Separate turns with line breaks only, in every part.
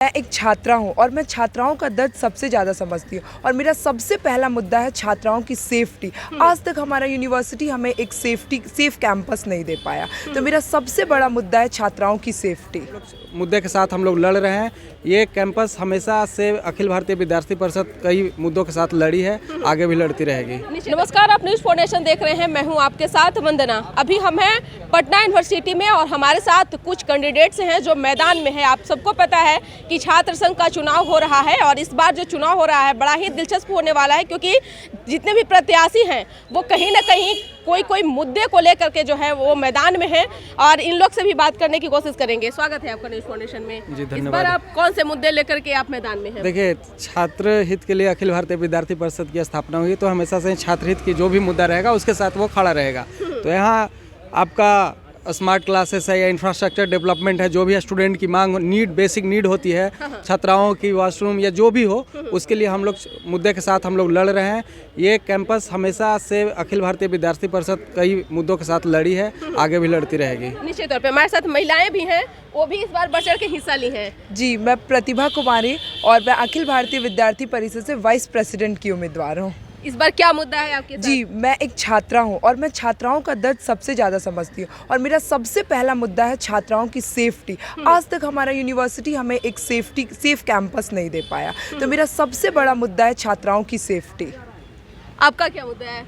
मैं एक छात्रा हूँ और मैं छात्राओं का दर्द सबसे ज़्यादा समझती हूँ और मेरा सबसे पहला मुद्दा है छात्राओं की सेफ्टी। आज तक हमारा यूनिवर्सिटी हमें एक सेफ कैंपस नहीं दे पाया, तो मेरा सबसे बड़ा मुद्दा है छात्राओं की सेफ्टी।
मुद्दे के साथ हम लोग लड़ रहे हैं। ये कैंपस हमेशा से अखिल भारतीय विद्यार्थी परिषद कई मुद्दों के साथ लड़ी है, आगे भी लड़ती रहेगी।
नमस्कार, आप न्यूज़ फाउंडेशन देख रहे हैं। मैं हूं आपके साथ वंदना। अभी हम हैं पटना यूनिवर्सिटी में और हमारे साथ कुछ कैंडिडेट्स हैं जो मैदान में है। आप सबको पता है कि छात्र संघ का चुनाव हो रहा है और इस बार जो चुनाव हो रहा है बड़ा ही दिलचस्प होने वाला है, क्योंकि जितने भी प्रत्याशी हैं वो कहीं ना कहीं कोई मुद्दे को लेकर के जो है वो मैदान में है और इन लोग से भी बात करने की कोशिश करेंगे। स्वागत है आपका न्यूज़ फाउंडेशन में।
जी, धन्यवाद।
इस बार आप कौन से मुद्दे लेकर के आप मैदान में हैं?
देखिए, छात्र हित के लिए अखिल भारतीय विद्यार्थी परिषद की स्थापना हुई, तो हमेशा से छात्र हित की जो भी मुद्दा रहेगा उसके साथ वो खड़ा रहेगा। तो यहाँ आपका स्मार्ट क्लासेस है या इंफ्रास्ट्रक्चर डेवलपमेंट है, जो भी स्टूडेंट की मांग बेसिक नीड होती है, छात्राओं की वॉशरूम या जो भी हो, उसके लिए हम लोग मुद्दे के साथ हम लोग लड़ रहे हैं। ये कैंपस हमेशा से अखिल भारतीय विद्यार्थी परिषद कई मुद्दों के साथ लड़ी है, आगे भी लड़ती रहेगी।
निश्चित तौर पे हमारे साथ महिलाएं भी हैं, वो भी इस बार बढ़ चढ़ के हिस्सा ली हैं।
जी, मैं प्रतिभा कुमारी और मैं अखिल भारतीय विद्यार्थी परिषद से वाइस प्रेसिडेंट की उम्मीदवार हूँ।
इस बार क्या मुद्दा है आपके साथ?
जी, मैं एक छात्रा हूँ और मैं छात्राओं का दर्द सबसे ज़्यादा समझती हूँ और मेरा सबसे पहला मुद्दा है छात्राओं की सेफ्टी। आज तक हमारा यूनिवर्सिटी हमें एक सेफ कैंपस नहीं दे पाया, तो मेरा सबसे बड़ा मुद्दा है छात्राओं की सेफ्टी।
आपका क्या मुद्दा है?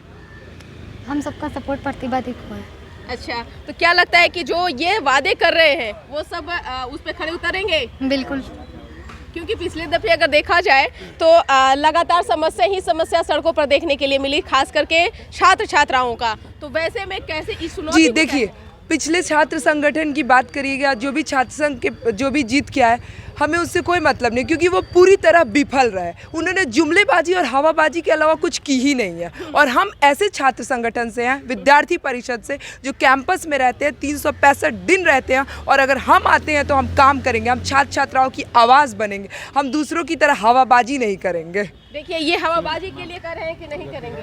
हम सबका सपोर्ट प्रतिभा को है।
अच्छा, तो क्या लगता है कि जो ये वादे कर रहे हैं वो सब उस पर खड़े उतरेंगे?
बिल्कुल,
क्योंकि पिछले दफे अगर देखा जाए तो लगातार समस्या सड़कों पर देखने के लिए मिली, खास करके छात्र छात्राओं का। तो वैसे में कैसे इस
जी देखिए, पिछले छात्र संगठन की बात करिएगा, जो भी छात्र संघ के जो भी जीत के आए, हमें उससे कोई मतलब नहीं, क्योंकि वो पूरी तरह विफल रहे। उन्होंने जुमलेबाजी और हवाबाजी के अलावा कुछ की ही नहीं है। और हम ऐसे छात्र संगठन से हैं, विद्यार्थी परिषद से, जो कैंपस में रहते हैं, 365 दिन रहते हैं, और अगर हम आते हैं तो हम काम करेंगे, हम छात्र छात्राओं की आवाज़ बनेंगे, हम दूसरों की तरह हवाबाजी नहीं करेंगे।
देखिए, ये हवाबाजी के लिए कर रहे हैं कि नहीं करेंगे?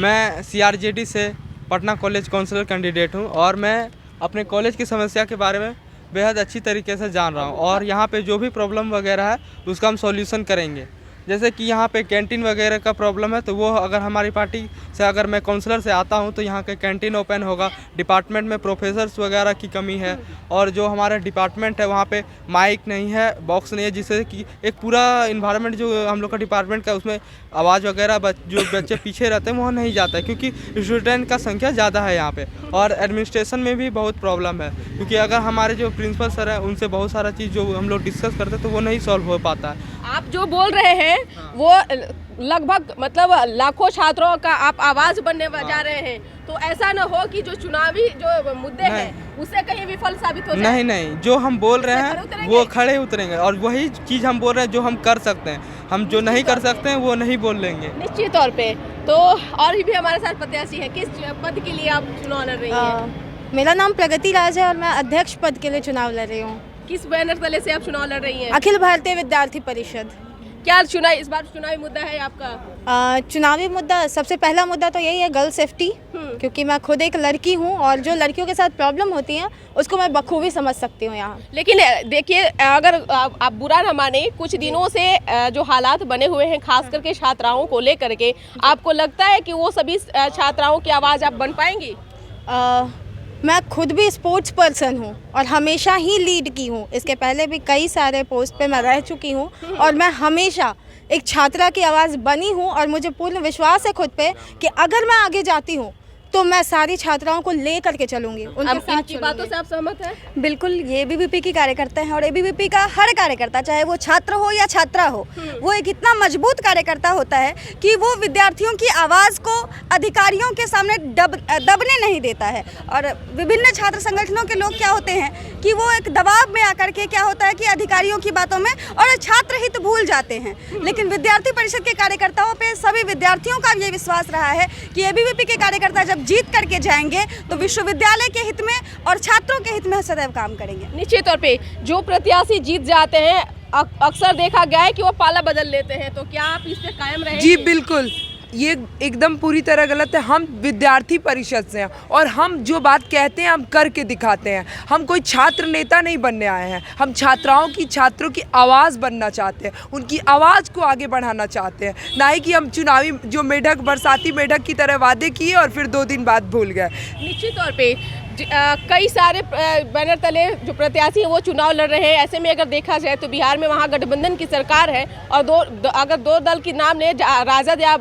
मैं CRJD से पटना कॉलेज काउंसलर कैंडिडेट हूं और मैं अपने कॉलेज की समस्या के बारे में बेहद अच्छी तरीके से जान रहा हूं और यहाँ पे जो भी प्रॉब्लम वगैरह है उसका हम सॉल्यूशन करेंगे। जैसे कि यहाँ पे कैंटीन वगैरह का प्रॉब्लम है, तो वो अगर हमारी पार्टी से अगर मैं काउंसलर से आता हूँ तो यहाँ के कैंटीन ओपन होगा। डिपार्टमेंट में प्रोफेसर्स वगैरह की कमी है और जो हमारा डिपार्टमेंट है वहाँ पे माइक नहीं है, बॉक्स नहीं है, जिससे कि एक पूरा इन्वायरमेंट जो हम लोग का डिपार्टमेंट का उसमें आवाज़ वगैरह जो बच्चे पीछे रहते हैं वो नहीं जाता है, क्योंकि स्टूडेंट का संख्या ज़्यादा है यहाँ पे। और एडमिनिस्ट्रेशन में भी बहुत प्रॉब्लम है, क्योंकि अगर हमारे जो प्रिंसिपल सर हैं उनसे बहुत सारा चीज़ जो हम लोग डिस्कस करते हैं तो वो नहीं सॉल्व हो पाता है।
आप जो बोल रहे हैं वो लगभग मतलब लाखों छात्रों का आप आवाज बनने जा रहे हैं, तो ऐसा न हो कि जो चुनावी जो मुद्दे हैं उससे कहीं विफल साबित हो जाए।
नहीं, जो हम बोल रहे हैं वो खड़े उतरेंगे और वही चीज़ हम बोल रहे हैं जो हम कर सकते हैं। हम जो नहीं कर सकते हैं वो नहीं बोल लेंगे
निश्चित तौर पे। तो और भी हमारे साथ प्रत्याशी है, किस पद के लिए आप चुनाव लड़ रही हैं?
मेरा नाम प्रगति राज है और मैं अध्यक्ष पद के लिए चुनाव लड़ रही हूँ।
किस बैनर तले से आप चुनाव लड़ रही हैं?
अखिल भारतीय विद्यार्थी परिषद।
क्या इस बार चुनावी मुद्दा है आपका?
चुनावी मुद्दा, सबसे पहला मुद्दा तो यही है गर्ल सेफ्टी, क्योंकि मैं खुद एक लड़की हूँ और जो लड़कियों के साथ प्रॉब्लम होती हैं उसको मैं बखूबी समझ सकती हूँ यहाँ।
लेकिन देखिए, अगर आप बुरा न माने, कुछ दिनों से जो हालात बने हुए हैं खास करके छात्राओं को लेकर के, आपको लगता है कि वो सभी छात्राओं की आवाज़ आप बन पाएंगी?
मैं खुद भी स्पोर्ट्स पर्सन हूँ और हमेशा ही लीड की हूँ। इसके पहले भी कई सारे पोस्ट पे मैं रह चुकी हूँ और मैं हमेशा एक छात्रा की आवाज़ बनी हूँ और मुझे पूर्ण विश्वास है खुद पे कि अगर मैं आगे जाती हूँ तो मैं सारी छात्राओं को ले करके चलूंगी, उनके साथ
की बातों से आप सहमत हैं?
बिल्कुल, ये एबीवीपी की कार्यकर्ता हैं और एबीवीपी का हर कार्यकर्ता, चाहे वो छात्र हो या छात्रा हो, वो एक इतना मजबूत कार्यकर्ता होता है कि वो विद्यार्थियों की आवाज़ को अधिकारियों के सामने दबने नहीं देता है। और विभिन्न छात्र संगठनों के लोग क्या होते हैं कि वो एक दबाव में आकर के क्या होता है कि अधिकारियों की बातों में और छात्र हित भूल जाते हैं। लेकिन विद्यार्थी परिषद के कार्यकर्ताओं पे सभी विद्यार्थियों का ये विश्वास रहा है कि एबीवीपी के कार्यकर्ता जब जीत करके जाएंगे तो विश्वविद्यालय के हित में और छात्रों के हित में सदैव काम करेंगे।
निश्चित तौर पे जो प्रत्याशी जीत जाते हैं अक्सर देखा गया है कि वो पाला बदल लेते हैं, तो क्या आप इस पे कायम रहेंगे?
जी बिल्कुल, ये एकदम पूरी तरह गलत है। हम विद्यार्थी परिषद से हैं और हम जो बात कहते हैं हम करके दिखाते हैं। हम कोई छात्र नेता नहीं बनने आए हैं, हम छात्रों की आवाज़ बनना चाहते हैं, उनकी आवाज़ को आगे बढ़ाना चाहते हैं, ना ही कि हम चुनावी जो मेढक बरसाती मेढक की तरह वादे किए और फिर 2 दिन बाद भूल गए।
निश्चित तौर पे कई सारे बैनर तले जो प्रत्याशी हैं वो चुनाव लड़ रहे हैं। ऐसे में अगर देखा जाए तो बिहार में वहाँ गठबंधन की सरकार है और अगर दो दल की नाम ले राजद या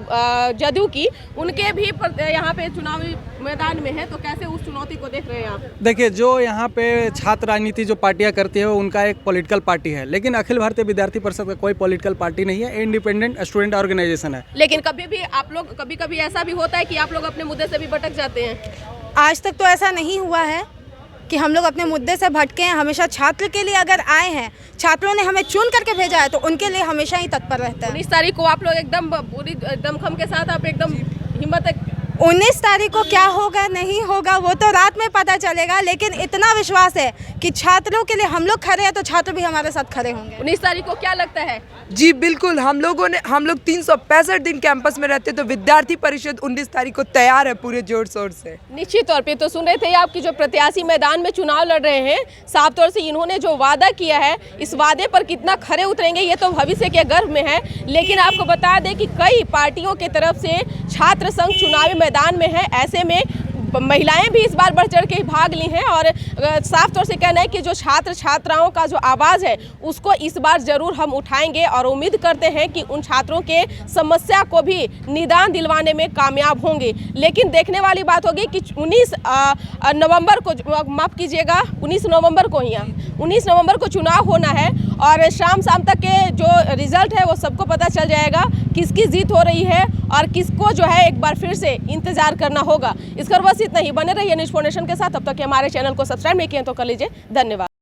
जदयू की, उनके भी यहाँ पे चुनावी मैदान में है, तो कैसे उस चुनौती को देख रहे हैं आप?
देखिए, जो यहाँ पे छात्र राजनीति जो पार्टियां करती है वो उनका एक पॉलिटिकल पार्टी है, लेकिन अखिल भारतीय विद्यार्थी परिषद का कोई पॉलिटिकल पार्टी नहीं है, इंडिपेंडेंट स्टूडेंट ऑर्गेनाइजेशन है।
लेकिन कभी कभी ऐसा भी होता है कि आप लोग अपने मुद्दे से भी भटक जाते हैं।
आज तक तो ऐसा नहीं हुआ है कि हम लोग अपने मुद्दे से भटके हैं। हमेशा छात्र के लिए अगर आए हैं, छात्रों ने हमें चुन करके भेजा है, तो उनके लिए हमेशा ही तत्पर रहता है।
19 तारीख को आप लोग एकदम पूरी दमखम के साथ, आप एकदम हिम्मत
19 तारीख को क्या होगा नहीं होगा वो तो रात में पता चलेगा, लेकिन इतना विश्वास है कि छात्रों के लिए हम लोग खड़े हैं तो छात्र भी हमारे साथ खड़े होंगे।
19 तारीख को क्या लगता है?
जी बिल्कुल, हम लोग 365 दिन कैंपस में रहते, तो विद्यार्थी परिषद 19 तारीख को तैयार है पूरे जोर शोर से।
निश्चित तौर पे तो सुन रहे थे आपकी जो प्रत्याशी मैदान में चुनाव लड़ रहे हैं, साफ तौर से इन्होंने जो वादा किया है, इस वादे पर कितना खरे उतरेंगे ये तो भविष्य के गर्भ में है। लेकिन आपको बता दें कि कई पार्टियों की तरफ से छात्र संघ चुनावी मैदान में है। ऐसे में महिलाएं भी इस बार बढ़ चढ़ के भाग ली हैं और साफ तौर से कहना है कि जो छात्राओं का जो आवाज़ है उसको इस बार ज़रूर हम उठाएंगे और उम्मीद करते हैं कि उन छात्रों के समस्या को भी निदान दिलवाने में कामयाब होंगे। लेकिन देखने वाली बात होगी कि 19 नवंबर को, माफ़ कीजिएगा, 19 नवंबर को ही 19 नवंबर को चुनाव होना है और शाम तक के जो रिज़ल्ट है वो सबको पता चल जाएगा किसकी जीत हो रही है और किसको जो है एक बार फिर से इंतज़ार करना होगा। इस पर बस इतना ही। बने रहिए न्यूज़ फाउंडेशन के साथ। तब तक हमारे चैनल को सब्सक्राइब नहीं किए तो कर लीजिए। धन्यवाद।